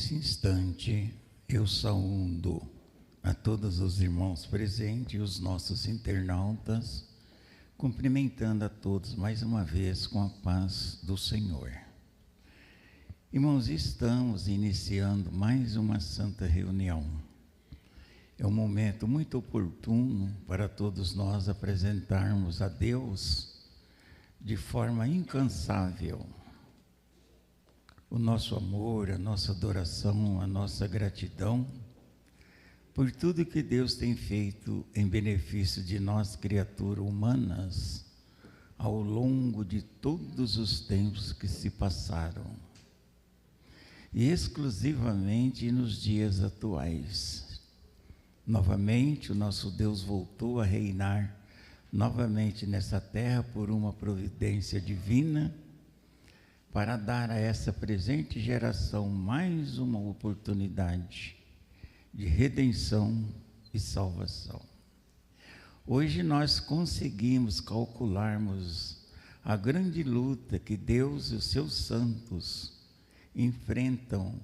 Nesse instante, eu saúdo a todos os irmãos presentes e os nossos internautas, cumprimentando a todos mais uma vez com a paz do Senhor. Irmãos, estamos iniciando mais uma santa reunião. É um momento muito oportuno para todos nós apresentarmos a Deus de forma incansável o nosso amor, a nossa adoração, a nossa gratidão por tudo que Deus tem feito em benefício de nós, criaturas humanas, ao longo de todos os tempos que se passaram, e exclusivamente nos dias atuais. Novamente, o nosso Deus voltou a reinar novamente nessa terra por uma providência divina, para dar a essa presente geração mais uma oportunidade de redenção e salvação. Hoje nós conseguimos calcularmos a grande luta que Deus e os seus santos enfrentam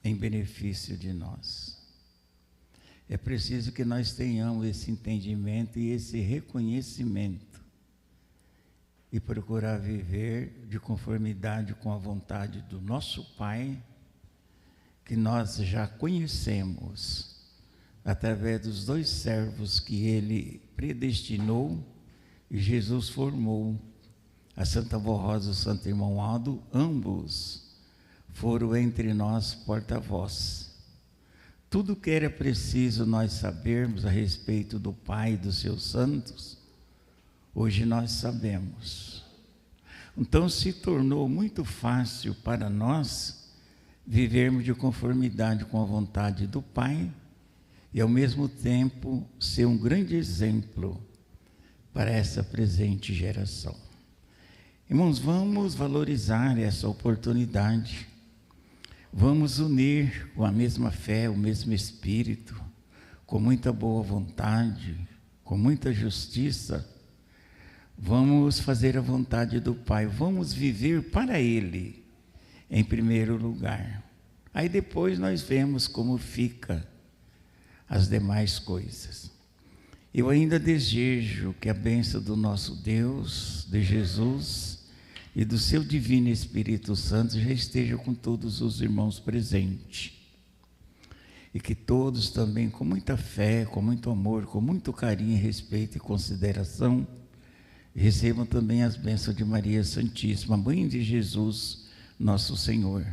em benefício de nós. É preciso que nós tenhamos esse entendimento e esse reconhecimento e procurar viver de conformidade com a vontade do nosso Pai, que nós já conhecemos através dos dois servos que Ele predestinou e Jesus formou, a Santa Avó Rosa e o Santo Irmão Aldo. Ambos foram entre nós porta-voz. Tudo que era preciso nós sabermos a respeito do Pai e dos seus santos, hoje nós sabemos. Então se tornou muito fácil para nós vivermos de conformidade com a vontade do Pai e ao mesmo tempo ser um grande exemplo para essa presente geração. Irmãos, vamos valorizar essa oportunidade, vamos unir com a mesma fé, o mesmo espírito, com muita boa vontade, com muita justiça. Vamos fazer a vontade do Pai, vamos viver para Ele, em primeiro lugar. Aí depois nós vemos como fica as demais coisas. Eu ainda desejo que a bênção do nosso Deus, de Jesus e do seu Divino Espírito Santo já esteja com todos os irmãos presentes. E que todos também, com muita fé, com muito amor, com muito carinho, respeito e consideração, recebam também as bênçãos de Maria Santíssima, Mãe de Jesus, nosso Senhor.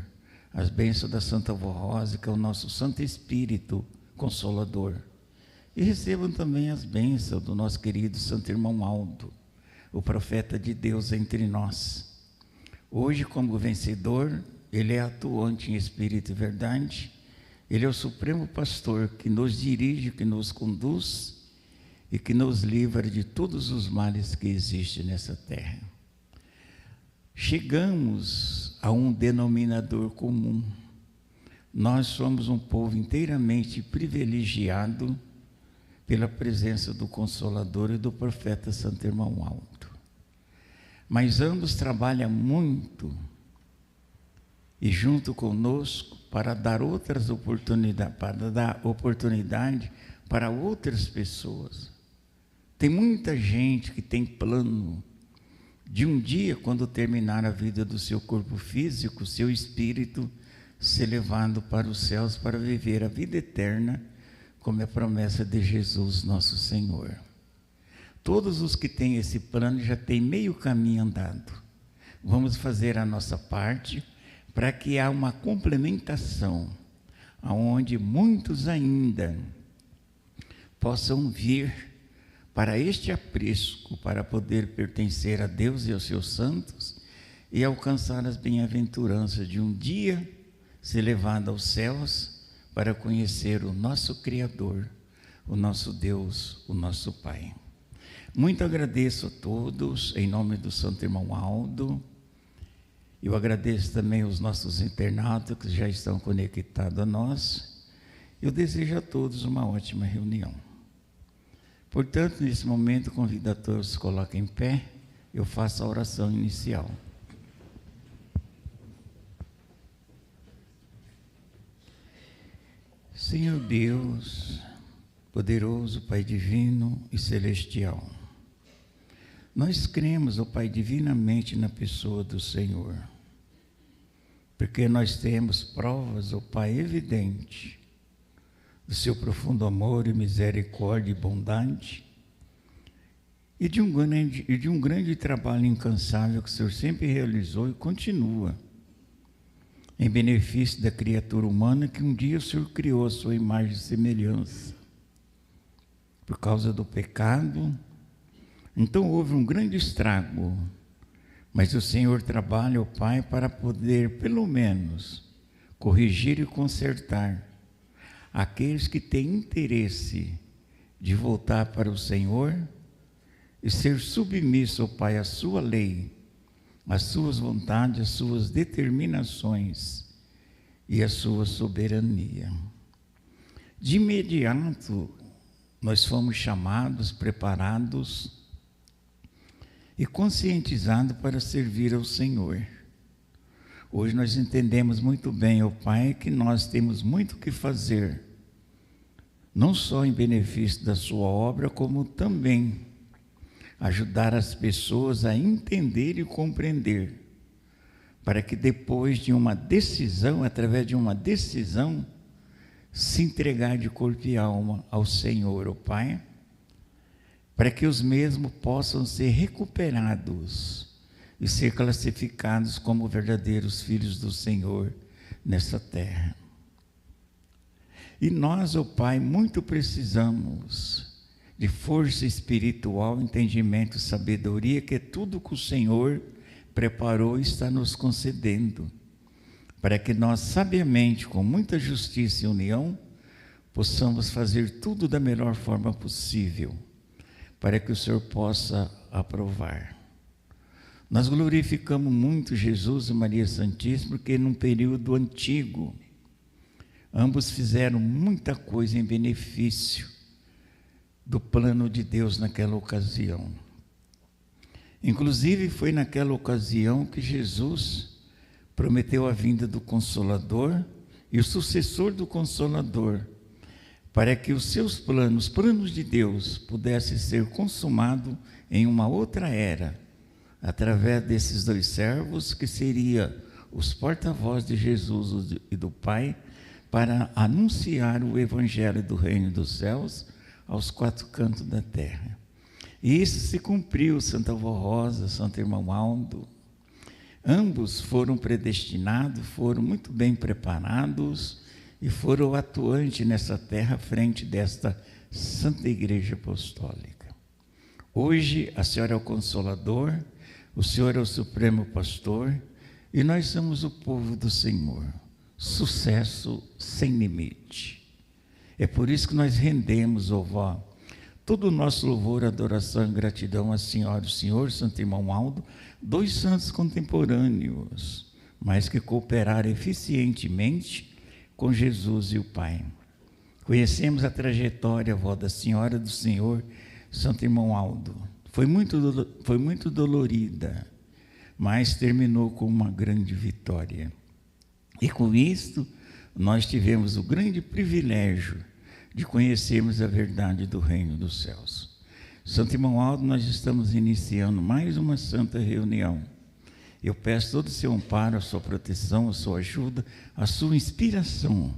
As bênçãos da Santa Avó Rosa, que é o nosso Santo Espírito Consolador. E recebam também as bênçãos do nosso querido Santo Irmão Aldo, o profeta de Deus entre nós. Hoje, como vencedor, ele é atuante em espírito e verdade. Ele é o supremo pastor que nos dirige, que nos conduz e que nos livra de todos os males que existem nessa terra. Chegamos a um denominador comum. Nós somos um povo inteiramente privilegiado pela presença do Consolador e do profeta Santo Irmão Aldo. Mas ambos trabalham muito e junto conosco para dar outras oportunidades, para dar oportunidade para outras pessoas. Tem muita gente que tem plano de um dia, quando terminar a vida do seu corpo físico, seu espírito ser levado para os céus para viver a vida eterna, como é a promessa de Jesus, nosso Senhor. Todos os que têm esse plano já têm meio caminho andado. Vamos fazer a nossa parte para que há uma complementação, aonde muitos ainda possam vir para este aprisco, para poder pertencer a Deus e aos seus santos e alcançar as bem-aventuranças de um dia ser levado aos céus para conhecer o nosso Criador, o nosso Deus, o nosso Pai. Muito agradeço a todos, em nome do Santo Irmão Aldo. Eu agradeço também os nossos internautas que já estão conectados a nós. Eu desejo a todos uma ótima reunião. Portanto, nesse momento, convido a todos que se coloquem em pé, eu faço a oração inicial. Senhor Deus, poderoso Pai divino e celestial, nós cremos, ó Pai, divinamente na pessoa do Senhor, porque nós temos provas, ó Pai, evidente do seu profundo amor e misericórdia e bondade, e de um grande trabalho incansável que o Senhor sempre realizou e continua, em benefício da criatura humana que um dia o Senhor criou a sua imagem e semelhança. Por causa do pecado, então houve um grande estrago, mas o Senhor trabalha, ó Pai, para poder, pelo menos, corrigir e consertar aqueles que têm interesse de voltar para o Senhor e ser submisso, ó Pai, à sua lei, às suas vontades, às suas determinações e à sua soberania. De imediato, nós fomos chamados, preparados e conscientizados para servir ao Senhor. Hoje nós entendemos muito bem, ó Pai, que nós temos muito o que fazer, não só em benefício da sua obra, como também ajudar as pessoas a entender e compreender, para que depois de uma decisão, através de uma decisão, se entregar de corpo e alma ao Senhor, ó Pai, para que os mesmos possam ser recuperados e ser classificados como verdadeiros filhos do Senhor nessa terra. E nós, ó Pai, muito precisamos de força espiritual, entendimento, sabedoria, que é tudo que o Senhor preparou e está nos concedendo, para que nós sabiamente, com muita justiça e união, possamos fazer tudo da melhor forma possível, para que o Senhor possa aprovar. Nós glorificamos muito Jesus e Maria Santíssima, porque num período antigo, ambos fizeram muita coisa em benefício do plano de Deus naquela ocasião. Inclusive foi naquela ocasião que Jesus prometeu a vinda do Consolador e o sucessor do Consolador, para que os seus planos, planos de Deus, pudessem ser consumados em uma outra era, através desses dois servos que seriam os porta-vozes de Jesus e do Pai, para anunciar o Evangelho do Reino dos Céus aos quatro cantos da terra. E isso se cumpriu, Santa Avó Rosa, Santo Irmão Aldo. Ambos foram predestinados, foram muito bem preparados e foram atuantes nessa terra frente desta Santa Igreja Apostólica. Hoje a Senhora é o Consolador, o Senhor é o Supremo Pastor e nós somos o povo do Senhor. Sucesso sem limite. É por isso que nós rendemos, ó Vó, todo o nosso louvor, adoração e gratidão à Senhora, o Senhor, Santo Irmão Aldo, dois santos contemporâneos, mas que cooperaram eficientemente com Jesus e o Pai. Conhecemos a trajetória, Vó, da Senhora do Senhor, Santo Irmão Aldo. Foi muito dolorida, mas terminou com uma grande vitória. E com isto, nós tivemos o grande privilégio de conhecermos a verdade do Reino dos Céus. Santo Irmão Aldo, nós estamos iniciando mais uma santa reunião. Eu peço todo o seu amparo, a sua proteção, a sua ajuda, a sua inspiração,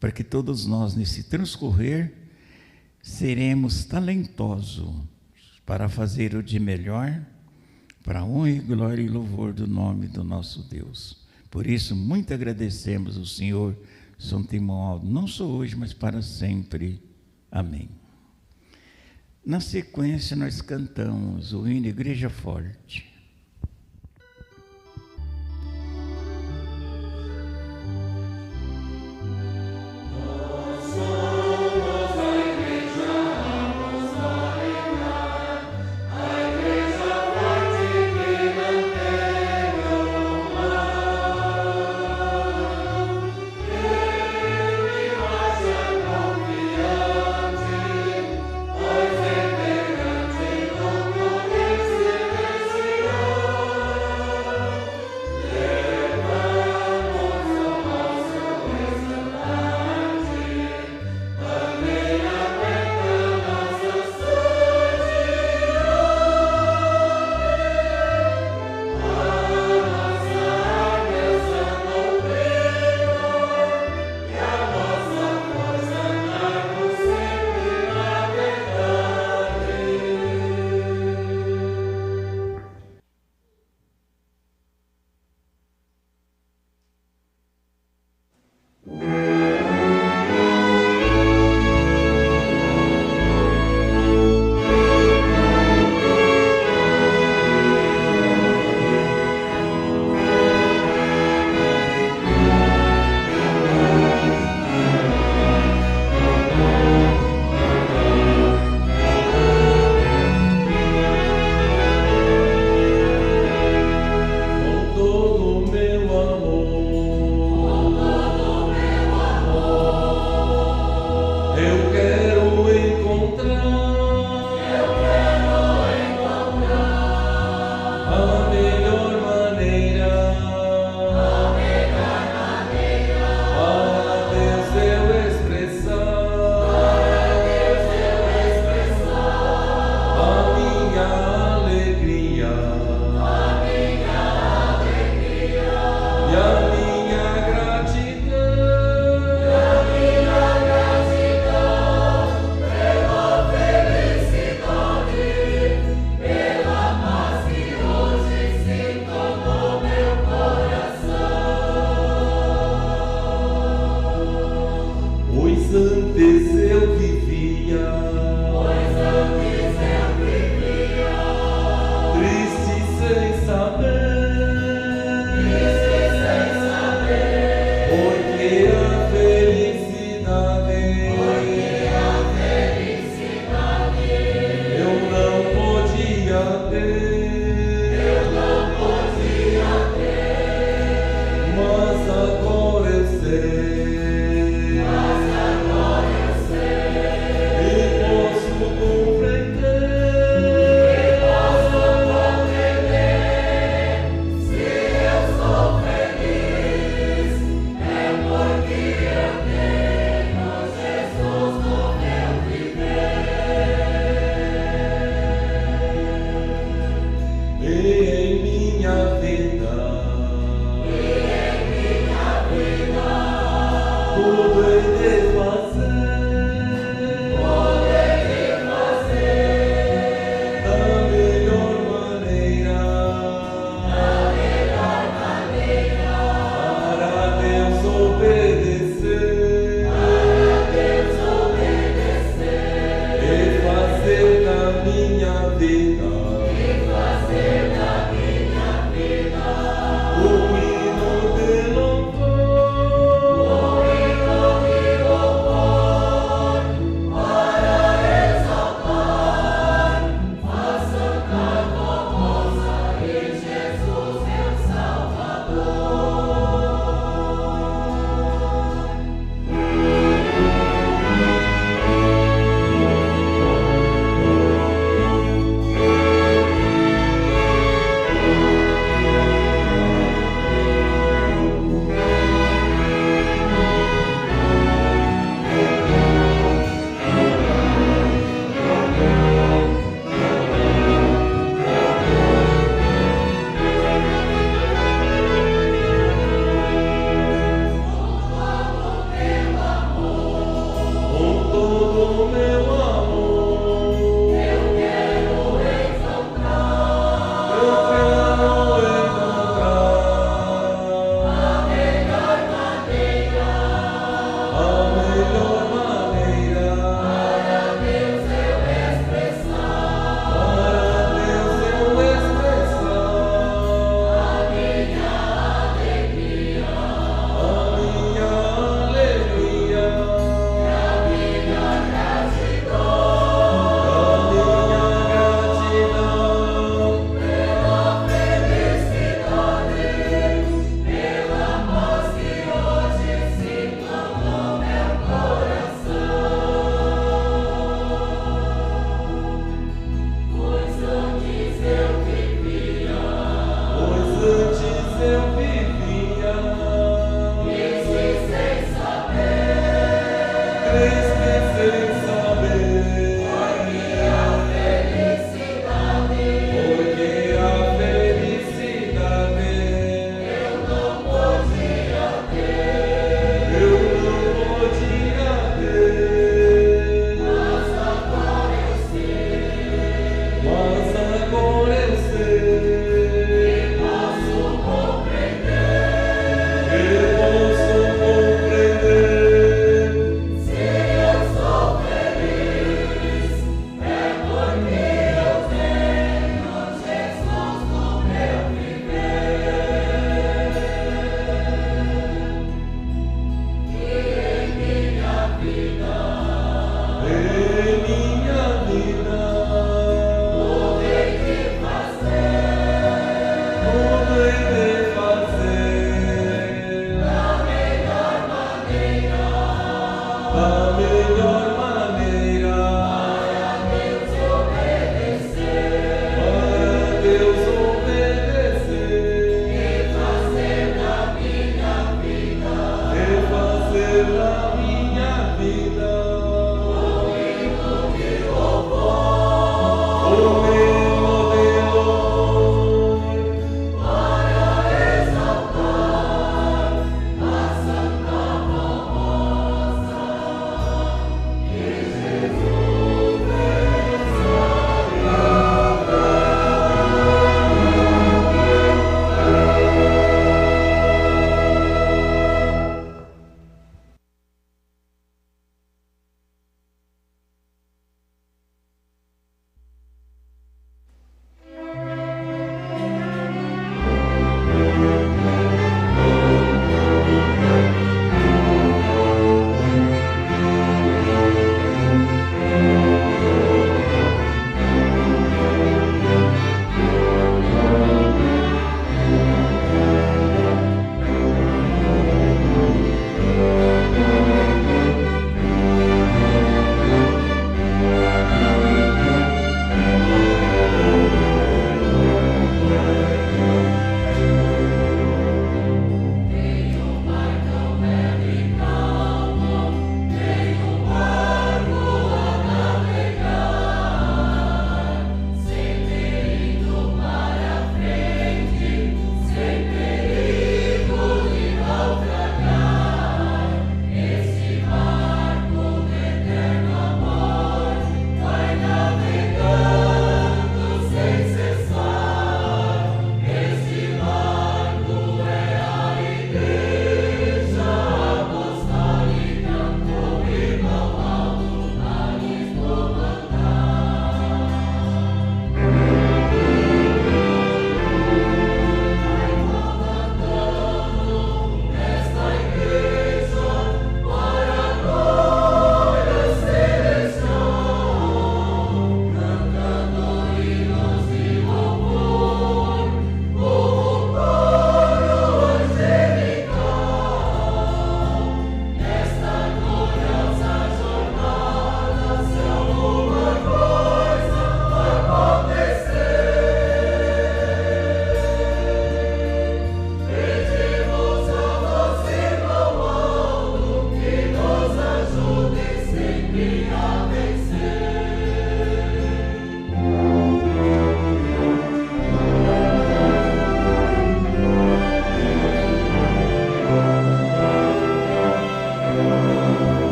para que todos nós, nesse transcorrer, seremos talentosos para fazer o de melhor, para a honra e glória e louvor do nome do nosso Deus. Por isso, muito agradecemos ao Senhor, Santo Irmão Aldo, não só hoje, mas para sempre. Amém. Na sequência, nós cantamos o hino Igreja Forte. Hoy se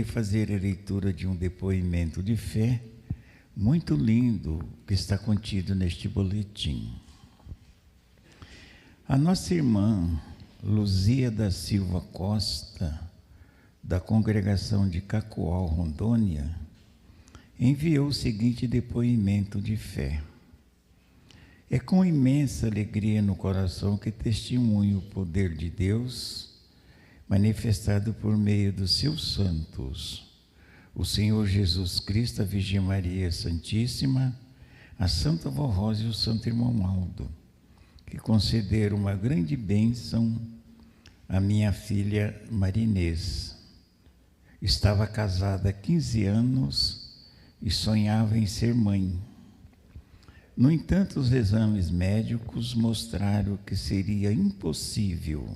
fazer a leitura de um depoimento de fé muito lindo que está contido neste boletim. A nossa irmã Luzia da Silva Costa, da congregação de Cacoal, Rondônia, enviou o seguinte depoimento de fé. É com imensa alegria no coração que testemunho o poder de Deus manifestado por meio dos seus santos, o Senhor Jesus Cristo, a Virgem Maria Santíssima, a Santa Vó Rosa e o Santo Irmão Aldo, que concederam uma grande bênção à minha filha Marinês. Estava casada há 15 anos e sonhava em ser mãe. No entanto, os exames médicos mostraram que seria impossível.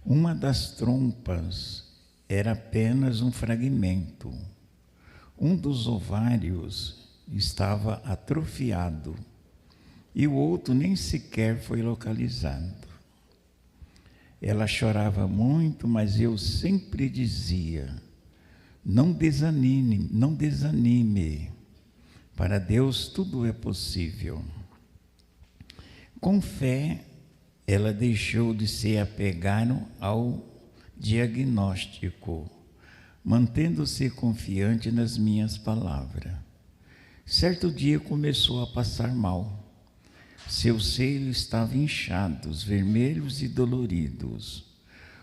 Uma das trompas era apenas um fragmento. Um dos ovários estava atrofiado e o outro nem sequer foi localizado. Ela chorava muito, mas eu sempre dizia: não desanime, não desanime. Para Deus tudo é possível. Com fé, ela deixou de se apegar ao diagnóstico, mantendo-se confiante nas minhas palavras. Certo dia começou a passar mal. Seus seios estavam inchados, vermelhos e doloridos.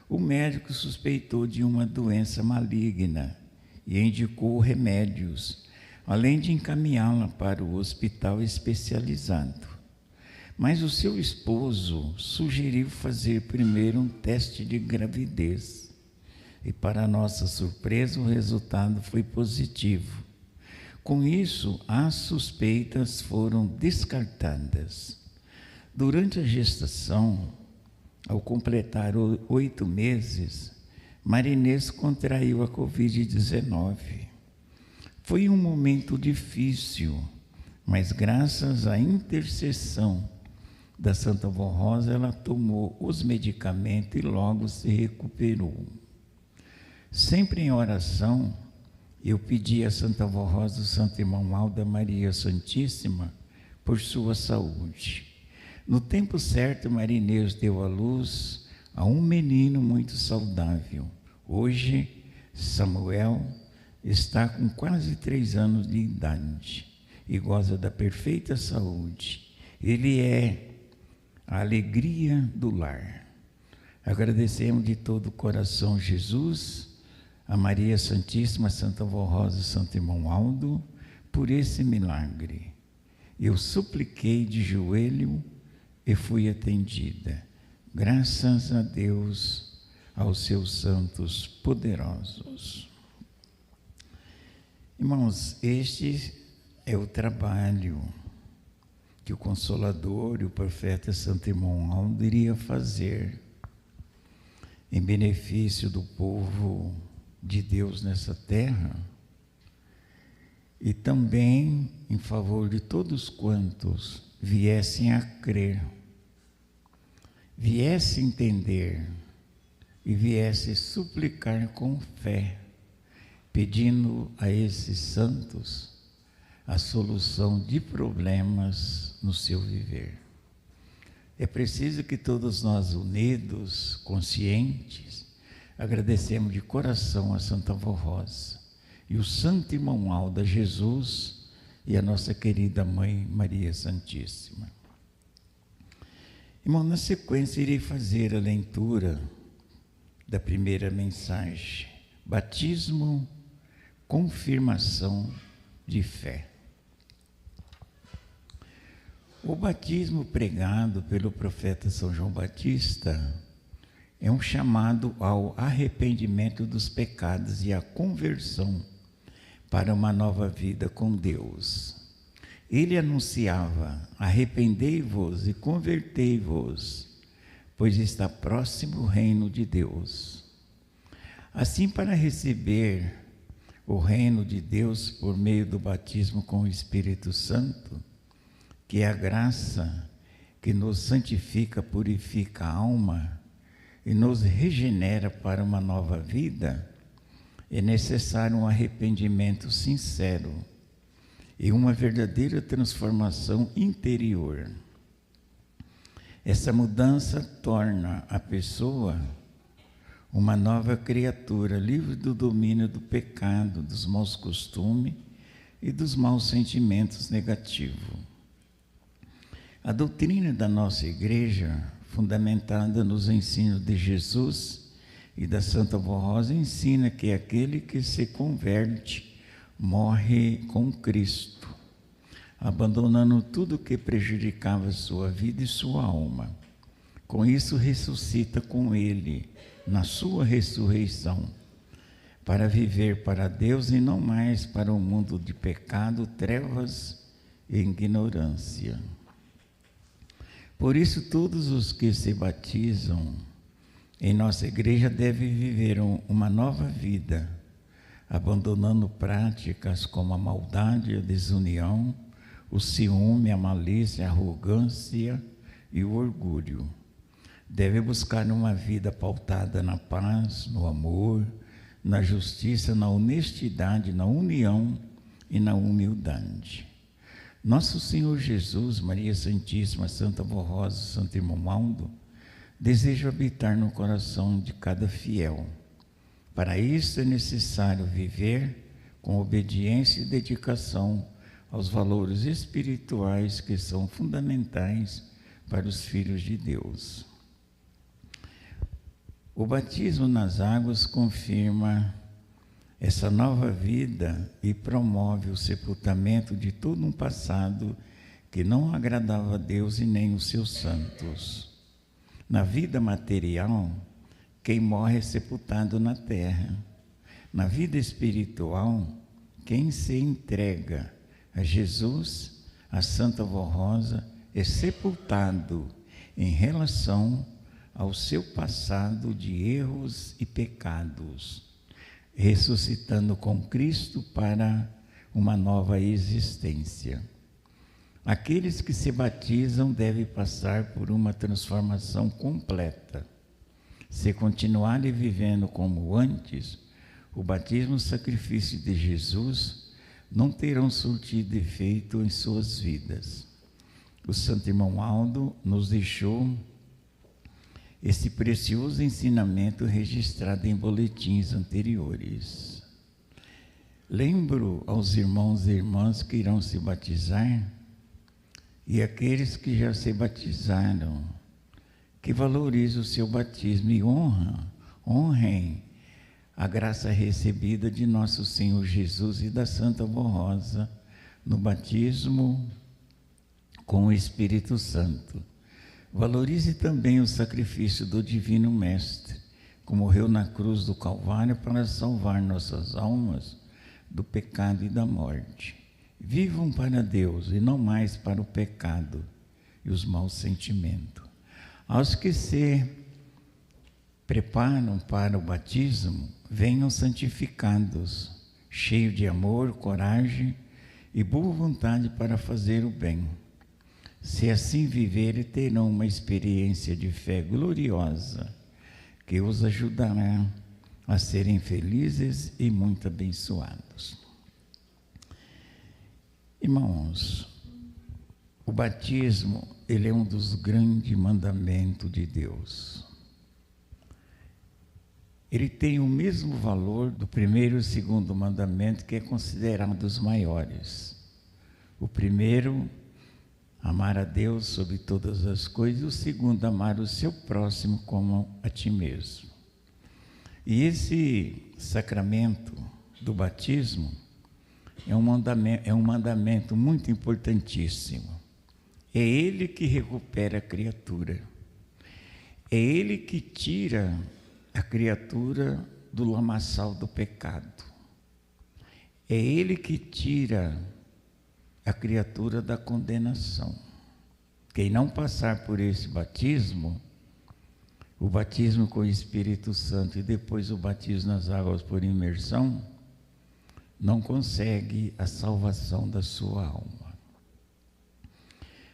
O médico suspeitou de uma doença maligna e indicou remédios, além de encaminhá-la para o hospital especializado. Mas o seu esposo sugeriu fazer primeiro um teste de gravidez. E, para nossa surpresa, o resultado foi positivo. Com isso, as suspeitas foram descartadas. Durante a gestação, ao completar 8 meses, Marinês contraiu a Covid-19. Foi um momento difícil, mas graças à intercessão da Santa Vó Rosa, ela tomou os medicamentos e logo se recuperou. Sempre em oração, eu pedi a Santa Vó Rosa, o Santo Irmão Aldo, a Maria Santíssima, por sua saúde. No tempo certo, Marinês deu à luz a um menino muito saudável. Hoje, Samuel está com quase 3 anos de idade e goza da perfeita saúde. Ele é a alegria do lar. Agradecemos de todo o coração Jesus, a Maria Santíssima, a Santa Vó Rosa e Santo Irmão Aldo, por esse milagre. Eu supliquei de joelho e fui atendida. Graças a Deus, aos seus santos poderosos. Irmãos, este é o trabalho que o Consolador e o profeta Santo Irmão Aldo iria fazer em benefício do povo de Deus nessa terra e também em favor de todos quantos viessem a crer, viessem entender e viessem suplicar com fé, pedindo a esses santos a solução de problemas no seu viver. É preciso que todos nós, unidos, conscientes, agradecemos de coração a Santa Vó Rosa e o Santo Irmão Aldo, a Jesus e a nossa querida Mãe Maria Santíssima. Irmão, na sequência irei fazer a leitura da primeira mensagem: batismo, confirmação de fé. O batismo pregado pelo profeta São João Batista é um chamado ao arrependimento dos pecados e à conversão para uma nova vida com Deus. Ele anunciava: arrependei-vos e convertei-vos, pois está próximo o reino de Deus. Assim, para receber o reino de Deus por meio do batismo com o Espírito Santo, que é a graça que nos santifica, purifica a alma e nos regenera para uma nova vida, é necessário um arrependimento sincero e uma verdadeira transformação interior. Essa mudança torna a pessoa uma nova criatura, livre do domínio do pecado, dos maus costumes e dos maus sentimentos negativos. A doutrina da nossa igreja, fundamentada nos ensinos de Jesus e da Santa Vó Rosa, ensina que aquele que se converte morre com Cristo, abandonando tudo que prejudicava sua vida e sua alma. Com isso, ressuscita com Ele, na sua ressurreição, para viver para Deus e não mais para um mundo de pecado, trevas e ignorância. Por isso, todos os que se batizam em nossa igreja devem viver uma nova vida, abandonando práticas como a maldade, a desunião, o ciúme, a malícia, a arrogância e o orgulho. Deve buscar uma vida pautada na paz, no amor, na justiça, na honestidade, na união e na humildade. Nosso Senhor Jesus, Maria Santíssima, Santa Vó Rosa, Santo Irmão Aldo, deseja habitar no coração de cada fiel. Para isso é necessário viver com obediência e dedicação aos valores espirituais que são fundamentais para os filhos de Deus. O batismo nas águas confirma essa nova vida e promove o sepultamento de todo um passado que não agradava a Deus e nem os seus santos. Na vida material, quem morre é sepultado na terra. Na vida espiritual, quem se entrega a Jesus, a Santa Vó Rosa, é sepultado em relação ao seu passado de erros e pecados, ressuscitando com Cristo para uma nova existência. Aqueles que se batizam devem passar por uma transformação completa. Se continuarem vivendo como antes, o batismo e o sacrifício de Jesus não terão surtido efeito em suas vidas. O Santo Irmão Aldo nos deixou esse precioso ensinamento registrado em boletins anteriores. Lembro aos irmãos e irmãs que irão se batizar e aqueles que já se batizaram, que valorizem o seu batismo e honrem a graça recebida de nosso Senhor Jesus e da Santa Vó Rosa no batismo com o Espírito Santo. Valorize também o sacrifício do Divino Mestre, que morreu na cruz do Calvário para salvar nossas almas do pecado e da morte. Vivam para Deus e não mais para o pecado e os maus sentimentos. Aos que se preparam para o batismo, venham santificados, cheios de amor, coragem e boa vontade para fazer o bem. Se assim viverem, terão uma experiência de fé gloriosa, que os ajudará a serem felizes e muito abençoados. Irmãos, o batismo, ele é um dos grandes mandamentos de Deus. Ele tem o mesmo valor do primeiro e o segundo mandamento, que é considerado os maiores. O primeiro, amar a Deus sobre todas as coisas, e o segundo, amar o seu próximo como a ti mesmo. E esse sacramento do batismo é um mandamento muito importantíssimo. É ele que recupera a criatura. É ele que tira a criatura do lamaçal do pecado. É ele que tira a criatura da condenação. Quem não passar por esse batismo, o batismo com o Espírito Santo e depois o batismo nas águas por imersão, não consegue a salvação da sua alma.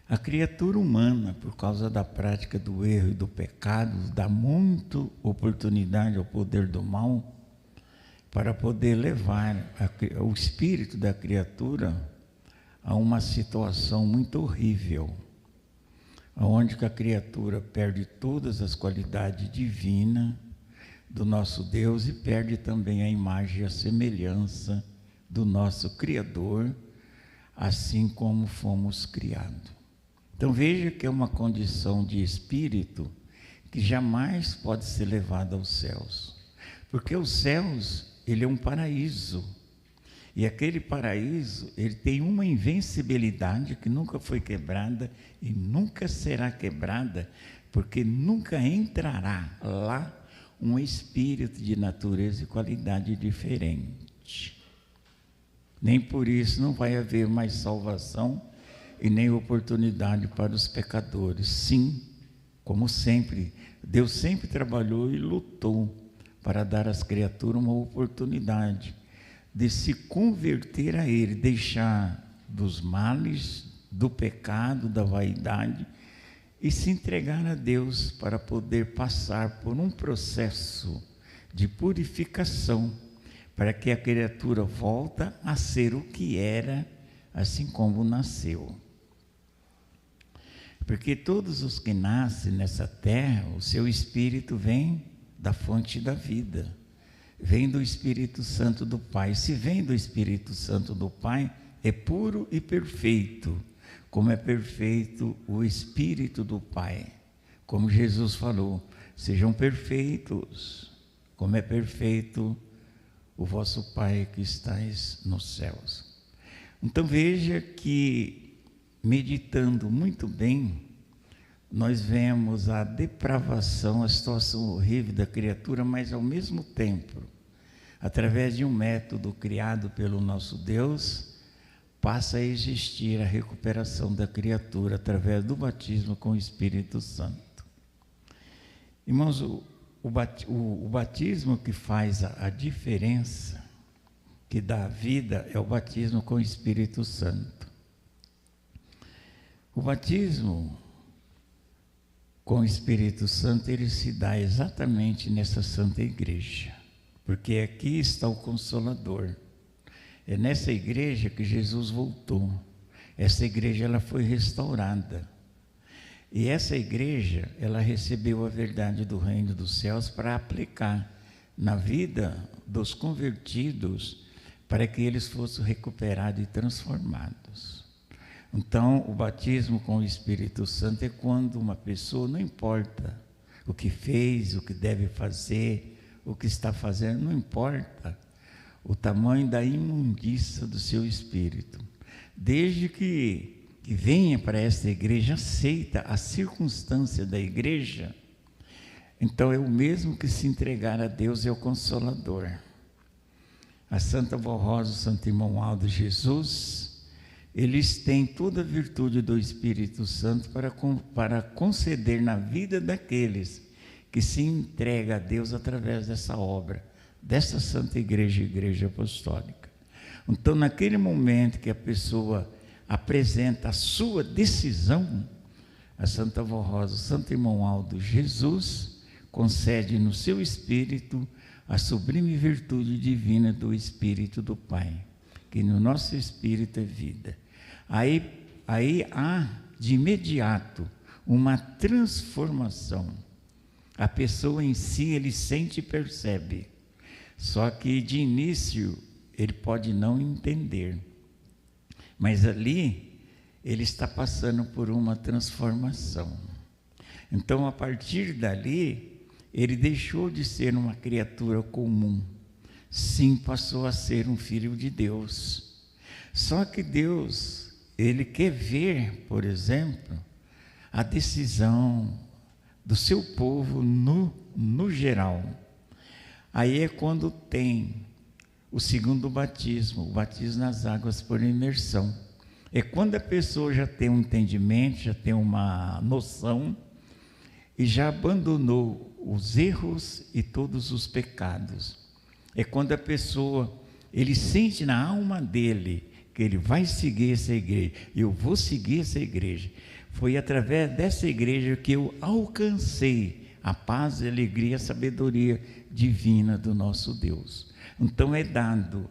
A criatura humana, por causa da prática do erro e do pecado, dá muita oportunidade ao poder do mal para poder levar o espírito da criatura a uma situação muito horrível, onde a criatura perde todas as qualidades divinas do nosso Deus e perde também a imagem e a semelhança do nosso Criador, assim como fomos criados. Então veja que é uma condição de espírito que jamais pode ser levada aos céus, porque os céus, ele é um paraíso, e aquele paraíso, ele tem uma invencibilidade que nunca foi quebrada e nunca será quebrada, porque nunca entrará lá um espírito de natureza e qualidade diferente. Nem por isso não vai haver mais salvação e nem oportunidade para os pecadores. Sim, como sempre, Deus sempre trabalhou e lutou para dar às criaturas uma oportunidade de se converter a Ele, deixar dos males, do pecado, da vaidade e se entregar a Deus para poder passar por um processo de purificação, para que a criatura volta a ser o que era, assim como nasceu. Porque todos os que nascem nessa terra, o seu espírito vem da fonte da vida, vem do Espírito Santo do Pai. Se vem do Espírito Santo do Pai, é puro e perfeito, como é perfeito o Espírito do Pai. Como Jesus falou, sejam perfeitos, como é perfeito o vosso Pai que estais nos céus. Então veja que, meditando muito bem, nós vemos a depravação, a situação horrível da criatura, mas ao mesmo tempo, através de um método criado pelo nosso Deus, passa a existir a recuperação da criatura através do batismo com o Espírito Santo. Irmãos, o batismo que faz a diferença, que dá a vida, é o batismo com o Espírito Santo. O batismo com o Espírito Santo, ele se dá exatamente nessa Santa Igreja, porque aqui está o Consolador. É nessa igreja que Jesus voltou. Essa igreja, ela foi restaurada. E essa igreja, ela recebeu a verdade do reino dos céus para aplicar na vida dos convertidos, para que eles fossem recuperados e transformados. Então, o batismo com o Espírito Santo é quando uma pessoa, não importa o que fez, o que deve fazer, o que está fazendo, não importa o tamanho da imundícia do seu espírito, desde que venha para esta igreja, aceita a circunstância da igreja, então é o mesmo que se entregar a Deus, é o Consolador. A Santa Vó Rosa, o Santo Irmão Aldo, Jesus, eles têm toda a virtude do Espírito Santo para conceder na vida daqueles que se entregam a Deus através dessa obra, dessa Santa Igreja, Igreja Apostólica. Então, naquele momento que a pessoa apresenta a sua decisão, a Santa Vó Rosa, o Santo Irmão Aldo, Jesus, concede no seu espírito a sublime virtude divina do Espírito do Pai, que no nosso espírito é vida. Aí há de imediato uma transformação. A pessoa em si, ele sente e percebe, só que de início ele pode não entender, mas ali ele está passando por uma transformação. Então, a partir dali, ele deixou de ser uma criatura comum, sim, passou a ser um filho de Deus. Só que Deus, Ele quer ver, por exemplo, a decisão do seu povo no geral. Aí é quando tem o segundo batismo, o batismo nas águas por imersão. É quando a pessoa já tem um entendimento, já tem uma noção e já abandonou os erros e todos os pecados. É quando a pessoa, ele sente na alma dele que ele vai seguir essa igreja, eu vou seguir essa igreja. Foi através dessa igreja que eu alcancei a paz, a alegria, a sabedoria divina do nosso Deus. Então é dado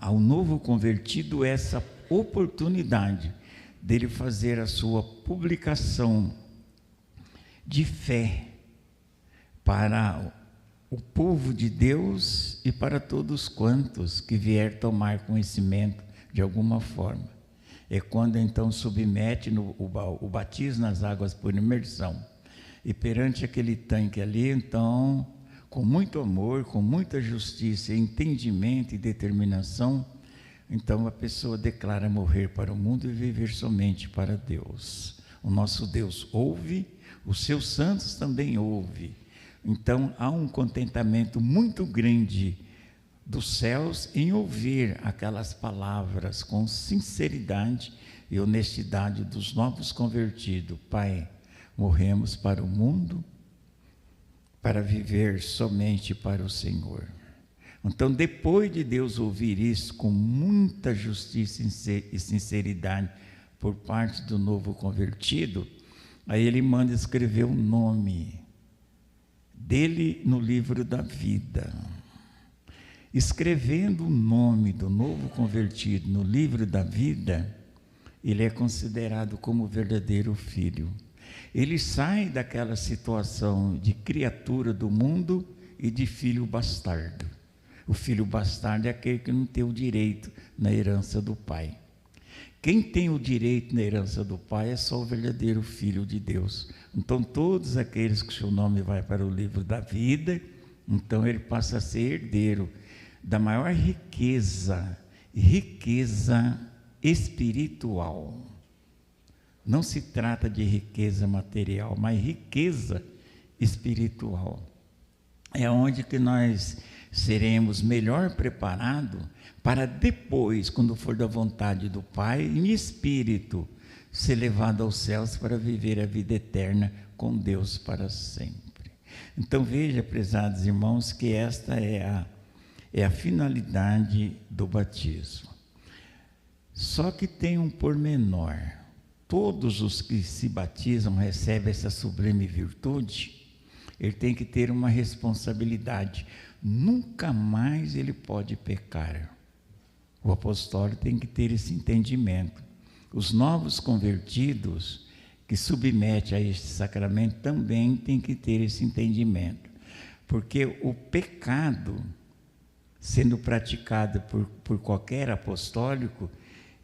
ao novo convertido essa oportunidade dele fazer a sua publicação de fé para o povo de Deus e para todos quantos que vier tomar conhecimento de alguma forma. É quando então submete o batismo nas águas por imersão. E perante aquele tanque ali, então, com muito amor, com muita justiça, entendimento e determinação, então a pessoa declara morrer para o mundo e viver somente para Deus. O nosso Deus ouve, os seus santos também ouvem. Então há um contentamento muito grande dos céus em ouvir aquelas palavras com sinceridade e honestidade dos novos convertidos. Pai, morremos para o mundo, para viver somente para o Senhor. Então, depois de Deus ouvir isso com muita justiça e sinceridade por parte do novo convertido, aí ele manda escrever o nome dele no livro da vida. Escrevendo o nome do novo convertido no livro da vida, ele é considerado como verdadeiro filho. Ele sai daquela situação de criatura do mundo e de filho bastardo. O filho bastardo é aquele que não tem o direito na herança do pai. Quem tem o direito na herança do pai é só o verdadeiro filho de Deus. Então, todos aqueles que seu nome vai para o livro da vida, então ele passa a ser herdeiro da maior riqueza espiritual. Não se trata de riqueza material, mas riqueza espiritual. É onde que nós seremos melhor preparados para depois, quando for da vontade do Pai, em espírito, ser levado aos céus para viver a vida eterna com Deus para sempre. Então veja, prezados irmãos, que esta é a finalidade do batismo. Só que tem um pormenor. Todos os que se batizam recebem essa sublime virtude, ele tem que ter uma responsabilidade. Nunca mais ele pode pecar. O apostólico tem que ter esse entendimento. Os novos convertidos que submetem a este sacramento também têm que ter esse entendimento. Porque o pecado, sendo praticado por qualquer apostólico,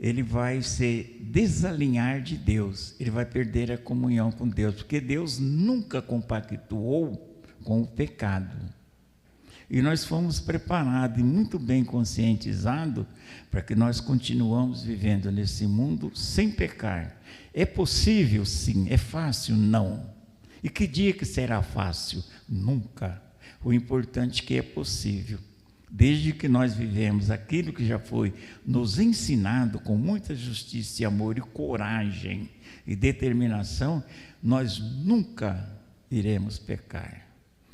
ele vai se desalinhar de Deus, ele vai perder a comunhão com Deus, porque Deus nunca compactuou com o pecado. E nós fomos preparados e muito bem conscientizados para que nós continuamos vivendo nesse mundo sem pecar. É possível? Sim. É fácil? Não. E que dia que será fácil? Nunca. O importante é que é possível. Desde que nós vivemos aquilo que já foi nos ensinado com muita justiça e amor e coragem e determinação, nós nunca iremos pecar.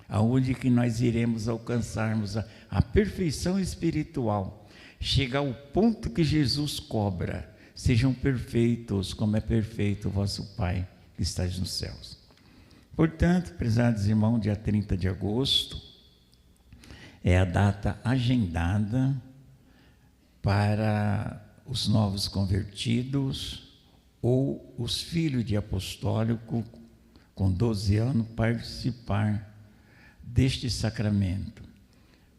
Aonde que nós iremos alcançarmos a perfeição espiritual, chegar ao ponto que Jesus cobra: sejam perfeitos como é perfeito o vosso Pai que está nos céus. Portanto, prezados irmãos, dia 30 de agosto é a data agendada para os novos convertidos ou os filhos de apostólico com 12 anos participar deste sacramento,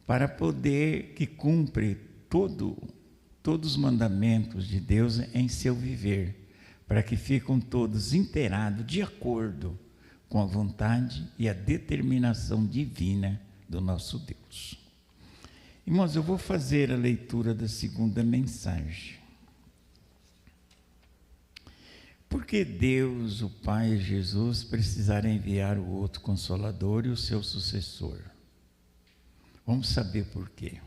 para poder que cumpre todos os mandamentos de Deus em seu viver, para que fiquem todos inteirados de acordo com a vontade e a determinação divina do nosso Deus. Irmãos, eu vou fazer a leitura da segunda mensagem. Por que Deus, o Pai e Jesus precisaram enviar o outro Consolador e o seu sucessor? Vamos saber por quê.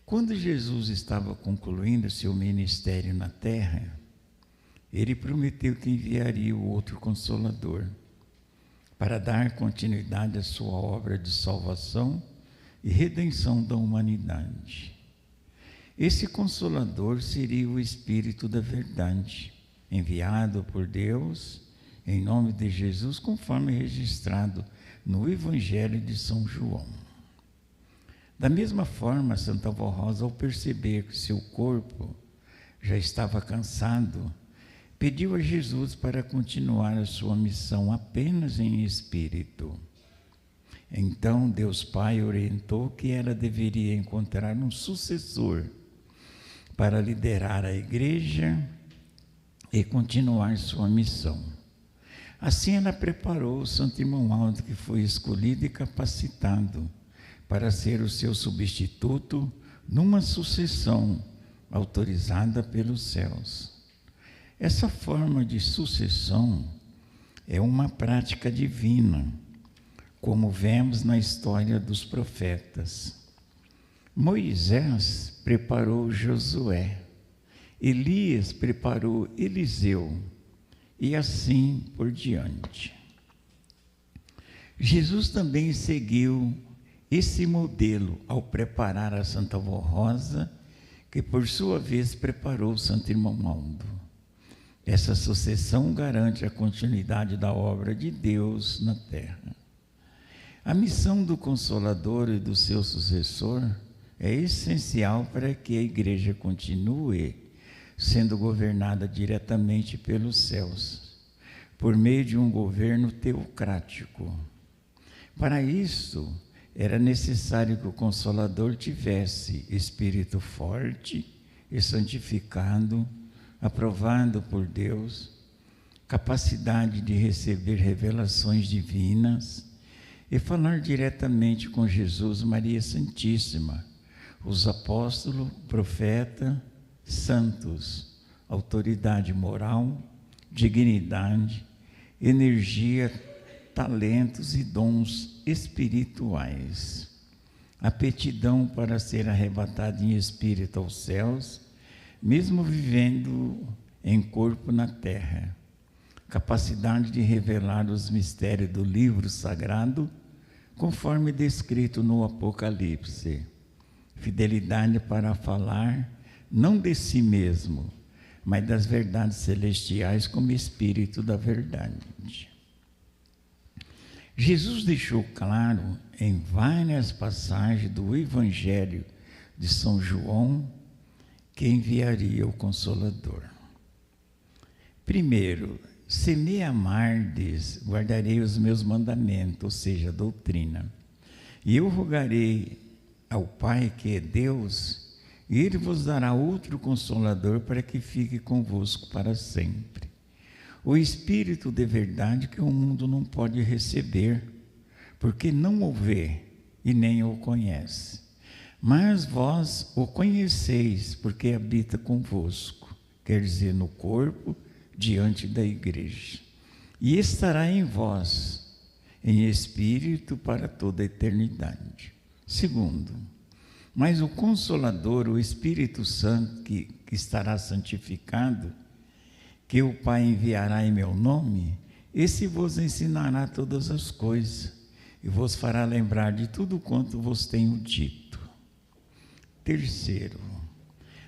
Quando Jesus estava concluindo seu ministério na terra, ele prometeu que enviaria o outro Consolador para dar continuidade à sua obra de salvação e redenção da humanidade. Esse Consolador seria o Espírito da verdade, enviado por Deus em nome de Jesus, conforme registrado no Evangelho de São João. Da mesma forma, Santa Avó Rosa, ao perceber que seu corpo já estava cansado, pediu a Jesus para continuar a sua missão apenas em espírito. Então, Deus Pai orientou que ela deveria encontrar um sucessor para liderar a igreja e continuar sua missão. Assim, ela preparou o Santo Irmão Aldo, que foi escolhido e capacitado para ser o seu substituto numa sucessão autorizada pelos céus. Essa forma de sucessão é uma prática divina, como vemos na história dos profetas. Moisés preparou Josué, Elias preparou Eliseu, e assim por diante. Jesus também seguiu esse modelo ao preparar a Santa Avó Rosa, que por sua vez preparou o Santo Irmão Aldo. Essa sucessão garante a continuidade da obra de Deus na terra. A missão do Consolador e do seu sucessor é essencial para que a igreja continue sendo governada diretamente pelos céus, por meio de um governo teocrático. Para isso, era necessário que o Consolador tivesse espírito forte e santificado, aprovado por Deus, capacidade de receber revelações divinas e falar diretamente com Jesus, Maria Santíssima, os apóstolos, profeta, santos, autoridade moral, dignidade, energia, talentos e dons espirituais. Aptidão para ser arrebatado em espírito aos céus, mesmo vivendo em corpo na terra. Capacidade de revelar os mistérios do livro sagrado, conforme descrito no Apocalipse. Fidelidade para falar, não de si mesmo, mas das verdades celestiais como Espírito da verdade. Jesus deixou claro em várias passagens do Evangelho de São João que enviaria o Consolador. Primeiro, se me amardes, guardarei os meus mandamentos, ou seja, a doutrina. E eu rogarei ao Pai, que é Deus, e Ele vos dará outro Consolador para que fique convosco para sempre. O Espírito de verdade que o mundo não pode receber, porque não o vê e nem o conhece. Mas vós o conheceis, porque habita convosco, quer dizer, no corpo, diante da igreja. E estará em vós, em espírito, para toda a eternidade. Segundo, mas o Consolador, o Espírito Santo, que estará santificado, que o Pai enviará em meu nome, esse vos ensinará todas as coisas e vos fará lembrar de tudo quanto vos tenho dito. Terceiro,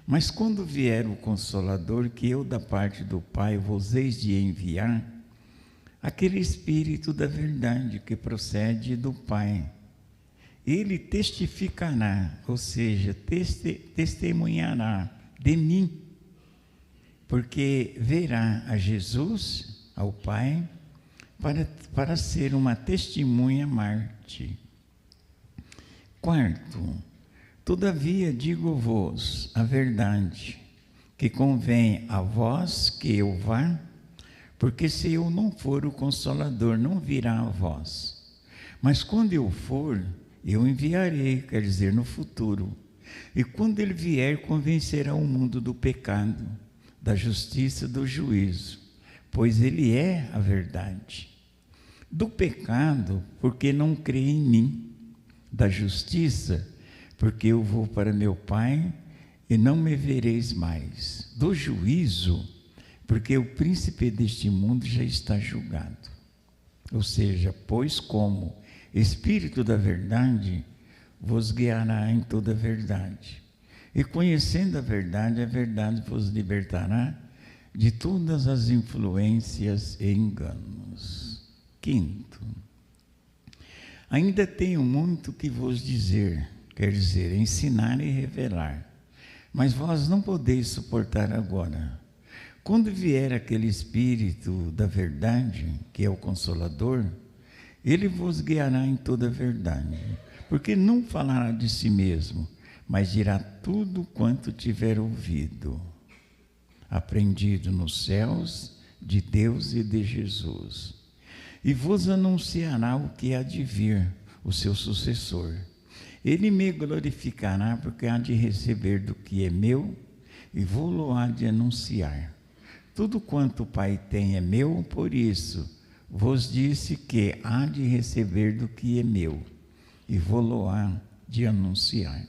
mas quando vier o Consolador, que eu da parte do Pai vos hei de enviar, aquele Espírito da verdade que procede do Pai, ele testificará, ou seja, testemunhará de mim, porque verá a Jesus, ao Pai, para ser uma testemunha mártir. Quarto, todavia digo-vos a verdade, que convém a vós que eu vá, porque se eu não for, o Consolador não virá a vós. Mas quando eu for, eu enviarei, quer dizer, no futuro. E quando ele vier, convencerá o mundo do pecado, da justiça e do juízo, pois ele é a verdade. Do pecado, porque não crê em mim. Da justiça, porque eu vou para meu Pai e não me vereis mais. Do juízo, porque o príncipe deste mundo já está julgado. Ou seja, pois como Espírito da verdade vos guiará em toda a verdade. E conhecendo a verdade vos libertará de todas as influências e enganos. Quinto, ainda tenho muito que vos dizer, quer dizer, ensinar e revelar. Mas vós não podeis suportar agora. Quando vier aquele Espírito da verdade, que é o Consolador, ele vos guiará em toda a verdade, porque não falará de si mesmo, mas dirá tudo quanto tiver ouvido, aprendido nos céus, de Deus e de Jesus. E vos anunciará o que há de vir, o seu sucessor. Ele me glorificará, porque há de receber do que é meu, e vou-lo há de anunciar. Tudo quanto o Pai tem é meu, por isso vos disse que há de receber do que é meu, e vou-lo há de anunciar.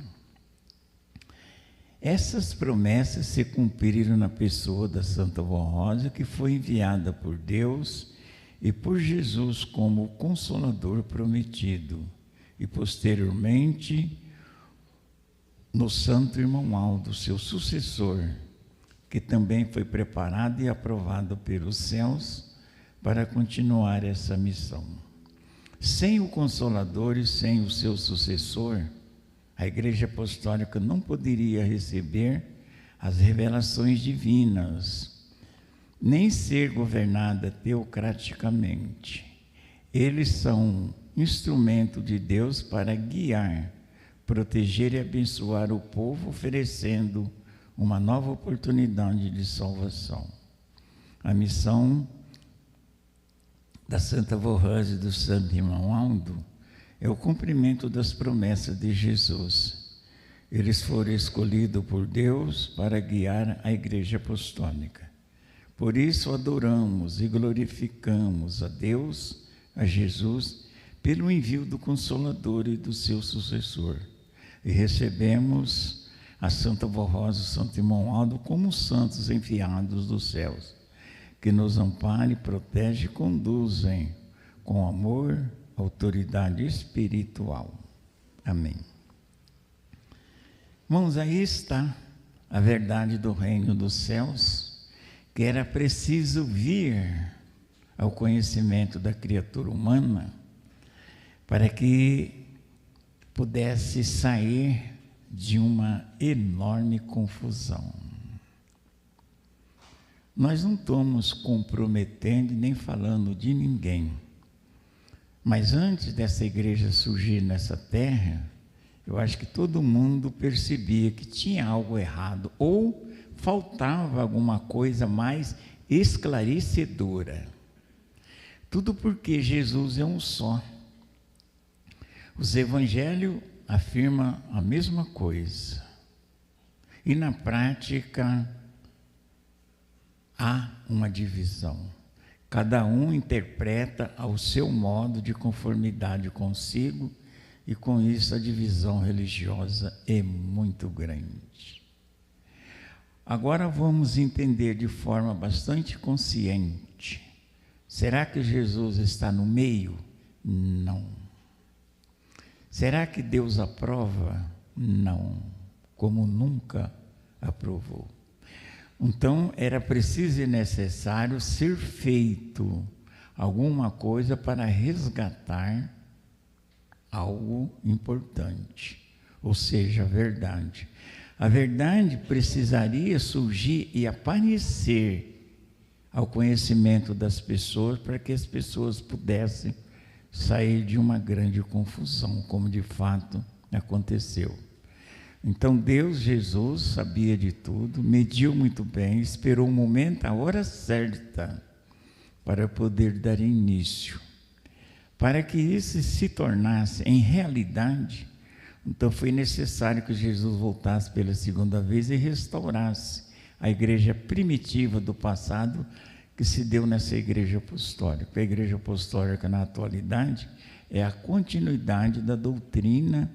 Essas promessas se cumpriram na pessoa da Santa Vó Rosa, que foi enviada por Deus e por Jesus como o Consolador prometido, e posteriormente no Santo Irmão Aldo, seu sucessor, que também foi preparado e aprovado pelos céus para continuar essa missão. Sem o Consolador e sem o seu sucessor, a Igreja Apostólica não poderia receber as revelações divinas, nem ser governada teocraticamente. Eles são instrumento de Deus para guiar, proteger e abençoar o povo, oferecendo uma nova oportunidade de salvação. A missão da Santa Vó Rosa e do Santo Irmão Aldo é o cumprimento das promessas de Jesus. Eles foram escolhidos por Deus para guiar a Igreja Apostólica. Por isso adoramos e glorificamos a Deus, a Jesus, pelo envio do Consolador e do seu sucessor. E recebemos a Santa Vó Rosa e o Santo Irmão Aldo como santos enviados dos céus, que nos amparem, protegem e conduzem com amor, autoridade espiritual. Amém. Irmãos, aí está a verdade do reino dos céus, que era preciso vir ao conhecimento da criatura humana para que pudesse sair de uma enorme confusão. Nós não estamos comprometendo nem falando de ninguém, mas antes dessa igreja surgir nessa terra, eu acho que todo mundo percebia que tinha algo errado, ou faltava alguma coisa mais esclarecedora. Tudo porque Jesus é um só. Os evangelhos afirmam a mesma coisa. E na prática há uma divisão. Cada um interpreta ao seu modo, de conformidade consigo, e com isso a divisão religiosa é muito grande. Agora vamos entender de forma bastante consciente. Será que Jesus está no meio? Não. Será que Deus aprova? Não, como nunca aprovou. Então, era preciso e necessário ser feito alguma coisa para resgatar algo importante, ou seja, a verdade. A verdade precisaria surgir e aparecer ao conhecimento das pessoas, para que as pessoas pudessem sair de uma grande confusão, como de fato aconteceu. Então Deus, Jesus, sabia de tudo, mediu muito bem, esperou o momento, a hora certa, para poder dar início. Para que isso se tornasse em realidade, então foi necessário que Jesus voltasse pela segunda vez e restaurasse a igreja primitiva do passado, que se deu nessa igreja apostólica. A igreja apostólica, na atualidade, é a continuidade da doutrina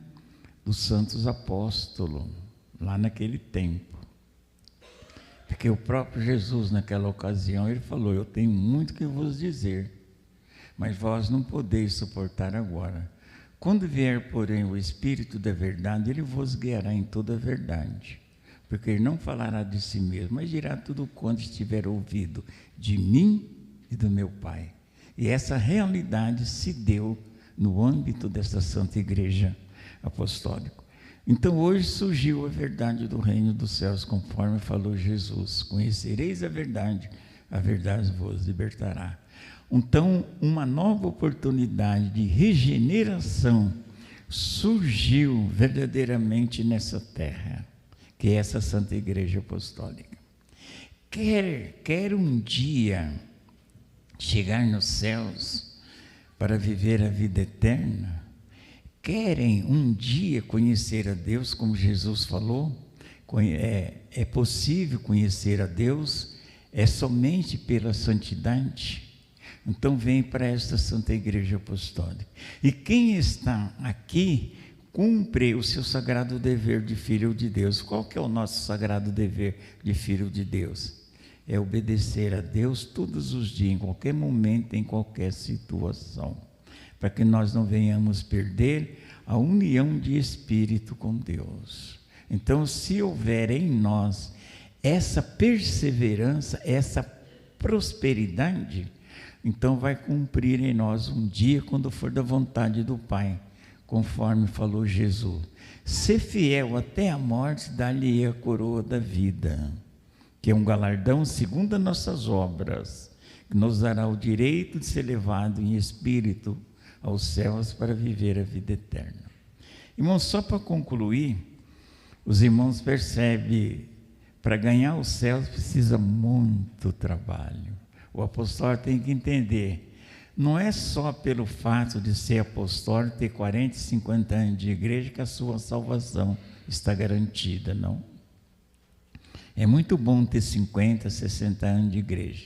dos santos apóstolos, lá naquele tempo. Porque o próprio Jesus, naquela ocasião, ele falou: eu tenho muito que vos dizer, mas vós não podeis suportar agora. Quando vier, porém, o Espírito da verdade, ele vos guiará em toda a verdade, porque ele não falará de si mesmo, mas dirá tudo quanto estiver ouvido de mim e do meu Pai. E essa realidade se deu no âmbito dessa Santa Igreja Apostólica. Então hoje surgiu a verdade do reino dos céus, conforme falou Jesus: conhecereis a verdade vos libertará. Então, uma nova oportunidade de regeneração surgiu verdadeiramente nessa terra, que é essa Santa Igreja Apostólica. Quer um dia chegar nos céus para viver a vida eterna? Querem um dia conhecer a Deus, como Jesus falou? É possível conhecer a Deus, é somente pela santidade. Então vem para esta Santa Igreja Apostólica. E quem está aqui cumpre o seu sagrado dever de filho de Deus. Qual que é o nosso sagrado dever de filho de Deus? É obedecer a Deus todos os dias, em qualquer momento, em qualquer situação, para que nós não venhamos perder a união de espírito com Deus. Então, se houver em nós essa perseverança, essa prosperidade, então vai cumprir em nós um dia, quando for da vontade do Pai, conforme falou Jesus: ser fiel até a morte, dar-lhe a coroa da vida, que é um galardão segundo as nossas obras, que nos dará o direito de ser levado em espírito aos céus para viver a vida eterna. Irmãos, só para concluir, os irmãos percebem, para ganhar os céus precisa muito trabalho. O apóstolo tem que entender, não é só pelo fato de ser apóstolo, ter 40, 50 anos de igreja, que a sua salvação está garantida, não. É muito bom ter 50, 60 anos de igreja,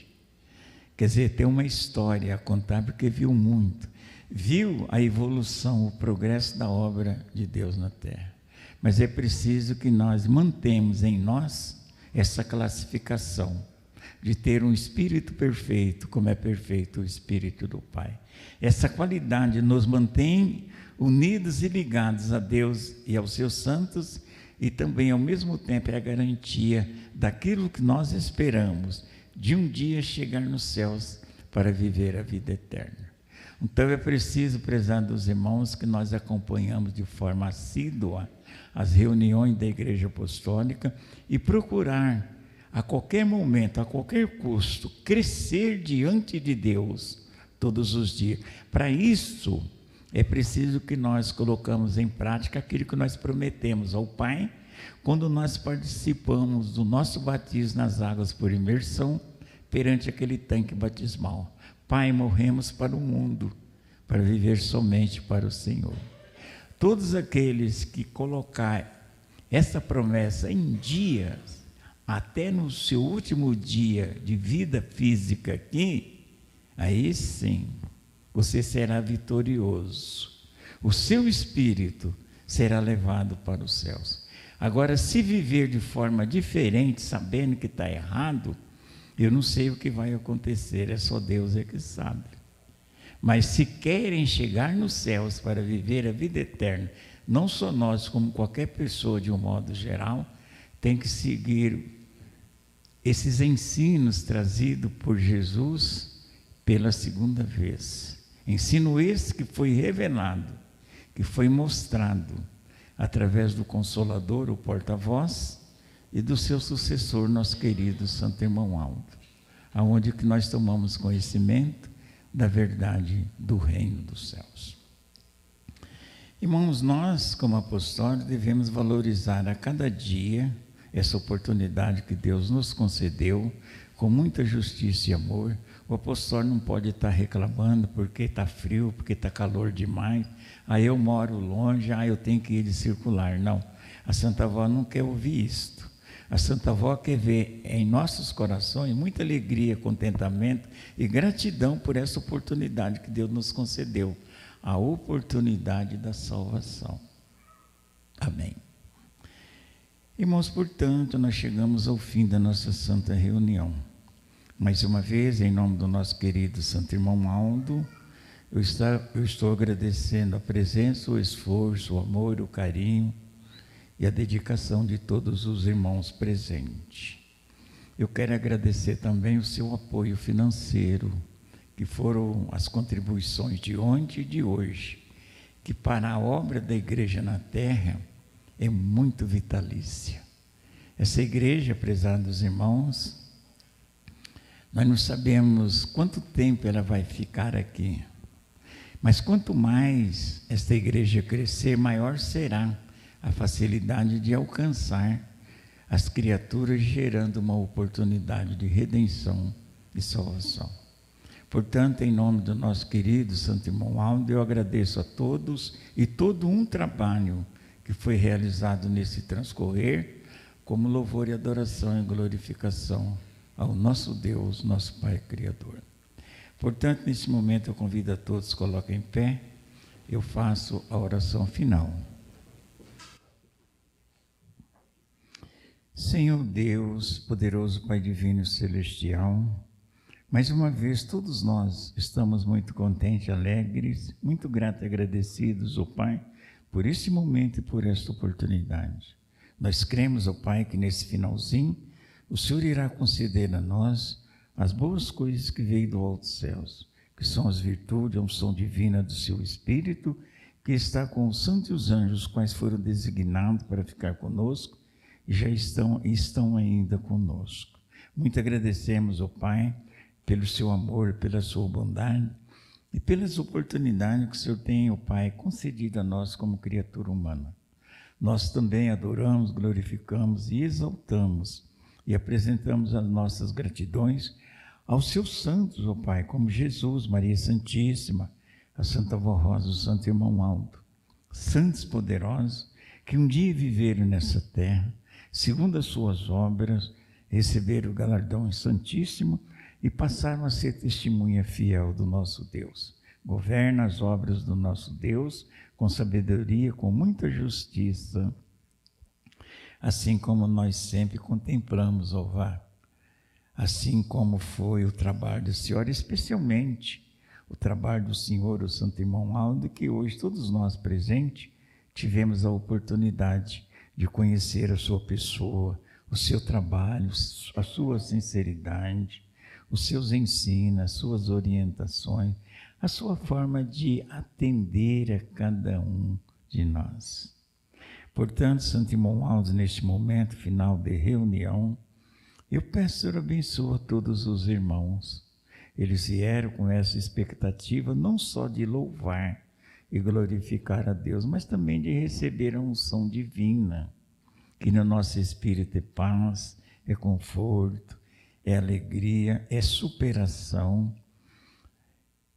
quer dizer, ter uma história a contar, porque viu muito, viu a evolução, o progresso da obra de Deus na terra. Mas é preciso que nós mantemos em nós essa classificação de ter um espírito perfeito, como é perfeito o espírito do Pai. Essa qualidade nos mantém unidos e ligados a Deus e aos seus santos, e também ao mesmo tempo é a garantia daquilo que nós esperamos, de um dia chegar nos céus para viver a vida eterna. Então é preciso, prezados irmãos, que nós acompanhamos de forma assídua as reuniões da Igreja Apostólica e procurar a qualquer momento, a qualquer custo, crescer diante de Deus todos os dias. Para isso é preciso que nós colocamos em prática aquilo que nós prometemos ao Pai quando nós participamos do nosso batismo nas águas por imersão perante aquele tanque batismal. Pai, morremos para o mundo, para viver somente para o Senhor. Todos aqueles que colocar essa promessa em dias, até no seu último dia de vida física aqui, aí sim, você será vitorioso. O seu espírito será levado para os céus. Agora, se viver de forma diferente, sabendo que está errado, eu não sei o que vai acontecer, é só Deus é que sabe. Mas se querem chegar nos céus para viver a vida eterna, não só nós, como qualquer pessoa de um modo geral, tem que seguir esses ensinos trazidos por Jesus pela segunda vez. Ensino esse que foi revelado, que foi mostrado através do Consolador, o porta-voz, e do seu sucessor, nosso querido Santo Irmão Aldo, aonde que nós tomamos conhecimento da verdade do reino dos céus. Irmãos, nós como apóstolos devemos valorizar a cada dia essa oportunidade que Deus nos concedeu com muita justiça e amor. O apóstolo não pode estar reclamando porque está frio, porque está calor demais, aí eu moro longe, eu tenho que ir de circular. Não, a Santa Avó não quer ouvir isto. A Santa Avó quer ver em nossos corações muita alegria, contentamento e gratidão por essa oportunidade que Deus nos concedeu, a oportunidade da salvação. Amém. Irmãos, portanto, nós chegamos ao fim da nossa santa reunião. Mais uma vez, em nome do nosso querido Santo Irmão Aldo, eu estou agradecendo a presença, o esforço, o amor, o carinho e a dedicação de todos os irmãos presentes. Eu quero agradecer também o seu apoio financeiro, que foram as contribuições de ontem e de hoje, que para a obra da igreja na terra é muito vitalícia. Essa igreja, prezados irmãos, nós não sabemos quanto tempo ela vai ficar aqui, mas quanto mais esta igreja crescer, maior será a facilidade de alcançar as criaturas, gerando uma oportunidade de redenção e salvação. Portanto, em nome do nosso querido Santo Irmão Aldo, eu agradeço a todos e todo um trabalho que foi realizado nesse transcorrer, como louvor e adoração e glorificação ao nosso Deus, nosso Pai Criador. Portanto, nesse momento eu convido a todos, coloquem em pé, eu faço a oração final. Senhor Deus, poderoso Pai Divino e Celestial, mais uma vez todos nós estamos muito contentes, alegres, muito gratos e agradecidos, ó Pai, por esse momento e por esta oportunidade. Nós cremos, ó Pai, que nesse finalzinho o Senhor irá conceder a nós as boas coisas que veio do alto dos céus, que são as virtudes, a unção divina do Seu Espírito, que está com os santos e os anjos, quais foram designados para ficar conosco e já estão ainda conosco. Muito agradecemos, ó Pai, pelo Seu amor, pela Sua bondade e pelas oportunidades que o Senhor tem, ó Pai, concedido a nós como criatura humana. Nós também adoramos, glorificamos e exaltamos e apresentamos as nossas gratidões aos Seus santos, ó Pai, como Jesus, Maria Santíssima, a Santa Vó Rosa, o Santo Irmão Aldo, santos poderosos que um dia viveram nessa terra, segundo as suas obras, receberam o galardão santíssimo e passaram a ser testemunha fiel do nosso Deus. Governa as obras do nosso Deus com sabedoria, com muita justiça, assim como nós sempre contemplamos, ó Vá, assim como foi o trabalho da Senhora, especialmente o trabalho do Senhor, o Santo Irmão Aldo, que hoje todos nós presentes tivemos a oportunidade de conhecer a sua pessoa, o seu trabalho, a sua sinceridade, os seus ensinos, as suas orientações, a sua forma de atender a cada um de nós. Portanto, Santo Irmão Aldo, neste momento final de reunião, eu peço, Senhor, abençoa todos os irmãos. Eles vieram com essa expectativa não só de louvar e glorificar a Deus, mas também de receber a unção divina, que no nosso espírito é paz, é conforto, é alegria, é superação,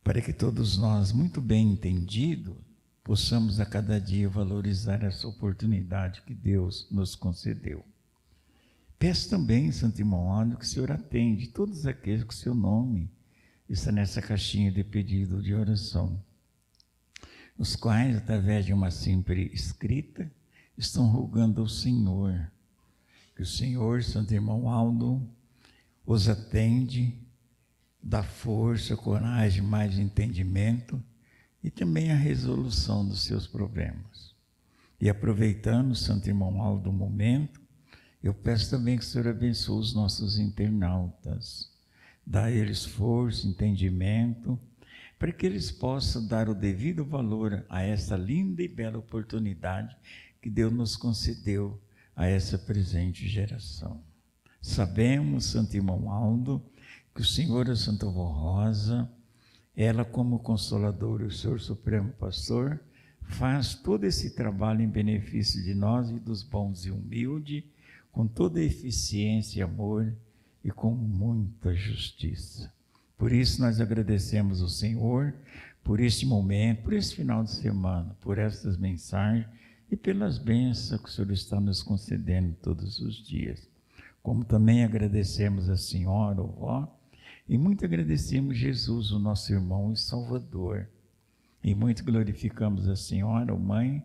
para que todos nós, muito bem entendido, possamos a cada dia valorizar essa oportunidade que Deus nos concedeu. Peço também, Santo Irmão Aldo, que o Senhor atende todos aqueles que o seu nome está nessa caixinha de pedido de oração, os quais, através de uma simples escrita, estão rogando ao Senhor, que o Senhor, Santo Irmão Aldo, os atende, dá força, coragem, mais entendimento e também a resolução dos seus problemas. E aproveitando, Santo Irmão Aldo, o momento, eu peço também que o Senhor abençoe os nossos internautas, dá a eles força, entendimento, para que eles possam dar o devido valor a essa linda e bela oportunidade que Deus nos concedeu a essa presente geração. Sabemos, Santo Irmão Aldo, que o Senhor, a Santa Vó Rosa, ela como consoladora, o Senhor Supremo Pastor, faz todo esse trabalho em benefício de nós e dos bons e humildes, com toda eficiência e amor e com muita justiça. Por isso nós agradecemos ao Senhor por este momento, por esse final de semana, por estas mensagens e pelas bênçãos que o Senhor está nos concedendo todos os dias. Como também agradecemos a Senhora, ó Vó, e muito agradecemos Jesus, o nosso irmão e Salvador. E muito glorificamos a Senhora, Mãe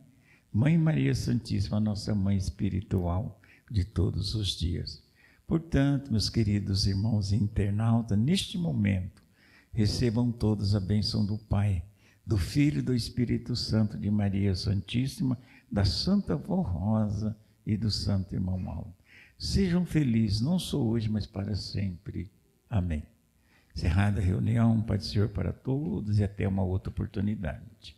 Maria Santíssima, a nossa Mãe espiritual de todos os dias. Portanto, meus queridos irmãos internautas, neste momento, recebam todos a bênção do Pai, do Filho e do Espírito Santo, de Maria Santíssima, da Santa Vó Rosa e do Santo Irmão Aldo. Sejam felizes, não só hoje, mas para sempre. Amém. Encerrada a reunião, Pai do Senhor para todos e até uma outra oportunidade.